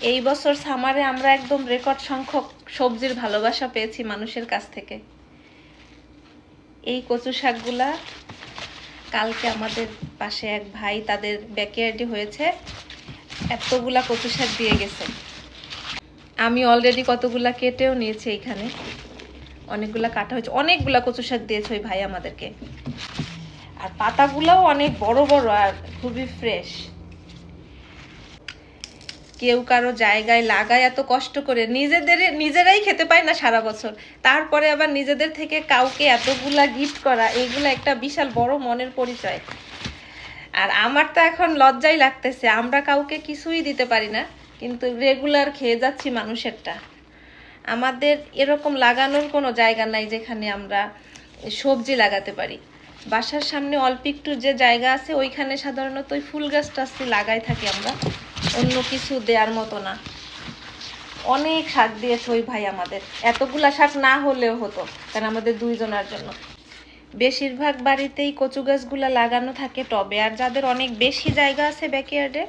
এই বছর সামারে আমরা একদম রেকর্ড সংখ্যক সবজির ভালোবাসা পেয়েছি মানুষের কাছ থেকে। এই কচু শাকগুলা কালকে আমাদের পাশে এক ভাই তাদের ব্যাকয়ার্ডে হয়েছে, এতগুলা কচু শাক দিয়ে গেছে। আমি অলরেডি কতগুলা কেটেও নিয়েছি, এখানে অনেকগুলা কাটা হয়েছে, অনেকগুলা কচু শাক দিয়েছে ওই ভাই আমাদেরকে। আর পাতাগুলোও অনেক বড় বড় আর খুবই ফ্রেশ। কেউ কারো জায়গায় লাগায় এত কষ্ট করে, নিজেরাই খেতে পায় না সারা বছর, তারপরে আবার নিজেদের থেকে কাউকে এতগুলা গিফট করা, এইগুলো একটা বিশাল বড় মনের পরিচয়। আর আমার তো এখন লজ্জাই লাগতেছে, আমরা কাউকে কিছুই দিতে পারি না, কিন্তু রেগুলার খেয়ে যাচ্ছি মানুষেরটা। আমাদের এরকম লাগানোর কোনো জায়গা নাই যেখানে আমরা সবজি লাগাতে পারি। বাসার সামনে অল্প একটু যে জায়গা আছে ওইখানে সাধারণত ওই ফুল গাছ টাছটি লাগাই থাকি আমরা, অন্য কিছু দেওয়ার মতো না। অনেক শাক দিয়েছে ওই ভাই আমাদের, এতগুলা শাক না হলেও হতো, কারণ আমাদের দুইজনের জন্য। বেশিরভাগ বাড়িতেই কচু গাছগুলা লাগানো থাকে টবে, আর যাদের অনেক বেশি জায়গা আছে ব্যাকয়ার্ডে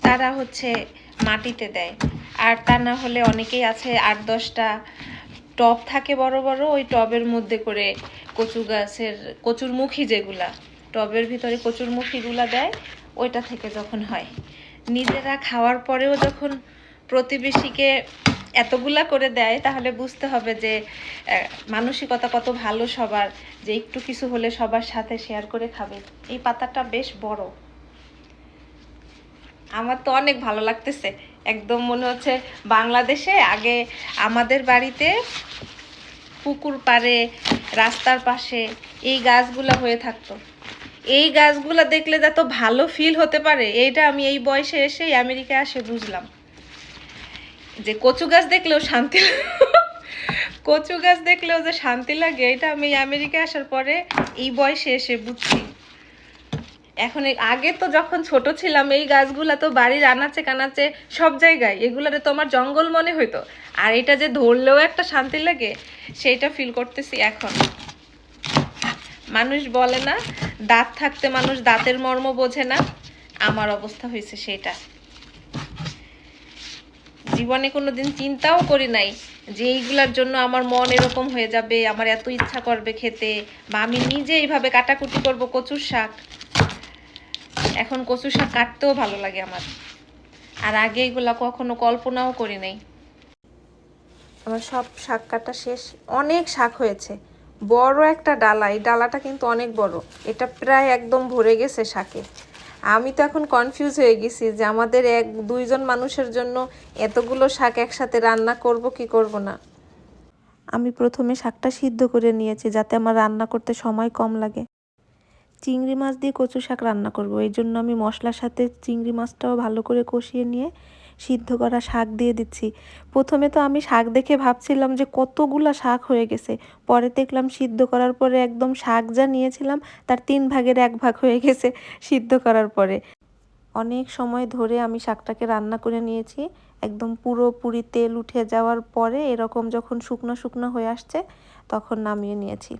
তারা হচ্ছে মাটিতে দেয়। আর তা না হলে অনেকেই আছে 8-10টা টব থাকে বড় বড়, ওই টবের মধ্যে করে কচু গাছের কচুরমুখী যেগুলা টবের ভিতরে কচুরমুখীগুলা দেয়, ওইটা থেকে যখন হয় নিজেরা খাওয়ার পরেও যখন প্রতিবেশীকে এতগুলা করে দেয়, তাহলে বুঝতে হবে যে মানসিকতা কত ভালো সবার, যে একটু কিছু হলে সবার সাথে শেয়ার করে খাবে। এই পাতাটা বেশ বড়, আমার তো অনেক ভালো লাগতেছে। একদম মনে হচ্ছে বাংলাদেশে আগে আমাদের বাড়িতে পুকুর পাড়ে রাস্তার পাশে এই গাছগুলা হয়ে থাকতো। এই গাছগুলা দেখলে যত ভালো ফিল হতে পারে, এইটা আমি এই বয়সে এসেই আমেরিকায় আসে বুঝলাম। যে কচু গাছ দেখলেও শান্তি কচু গাছ দেখলেও যে শান্তি লাগে, এটা আমি আমেরিকায় আসার পরে এই বয়সে এসে বুঝছি। এখন আগে তো যখন ছোট ছিলাম এই গাছগুলা তো বাড়ির আনাচে কানাচে সব জায়গায়, এগুলারে তো আমার জঙ্গল মনে হইতো। আর এটা যে ধরলেও একটা শান্তি লাগে, সেইটা ফিল করতেছি এখন। মানুষ বলে না দাঁত থাকতে মানুষ দাঁতের মর্ম বোঝে না, আমার অবস্থা হয়েছে সেটা। জীবনে কোনোদিন চিন্তাও করি নাই যে এইগুলার জন্য আমার মন এরকম হয়ে যাবে, আমার এত ইচ্ছা করবে খেতে, বা আমি নিজে এইভাবে কাটাকুটি করব কচুর শাক। এখন কচু শাক কাটতেও ভালো লাগে আমার, আর আগে এগুলা কখনো কল্পনাও করি নাই। আমার সব শাক কাটা শেষ, অনেক শাক হয়েছে, বড় একটা ডালা, এই ডালাটা কিন্তু অনেক বড়, এটা প্রায় একদম ভরে গেছে শাকে। আমি তো এখন কনফিউজ হয়ে গেছি যে আমাদের 1-2 জন মানুষের জন্য এতগুলো শাক একসাথে রান্না করব কি করব না। আমি প্রথমে শাকটা সিদ্ধ করে নিয়েছি যাতে আমার রান্না করতে সময় কম লাগে। চিংড়ি মাছ দিয়ে কচু শাক রান্না করব, এই জন্য আমি মশলার সাথে চিংড়ি মাছটাও ভালো করে কষিয়ে নিয়ে সিদ্ধ করা শাক দিয়ে দিচ্ছি। প্রথমে তো আমি শাক দেখে ভাবছিলাম যে কতগুলা শাক হয়ে গেছে, পরে দেখলাম সিদ্ধ করার পরে একদম শাক যা নিয়েছিলাম তার 3 ভাগের 1 ভাগ হয়ে গেছে সিদ্ধ করার পরে। অনেক সময় ধরে আমি শাকটাকে রান্না করে নিয়েছি, একদম পুরোপুরি তেল উঠে যাওয়ার পরে এরকম যখন শুকনো শুকনো হয়ে আসছে তখন নামিয়ে নিয়েছি।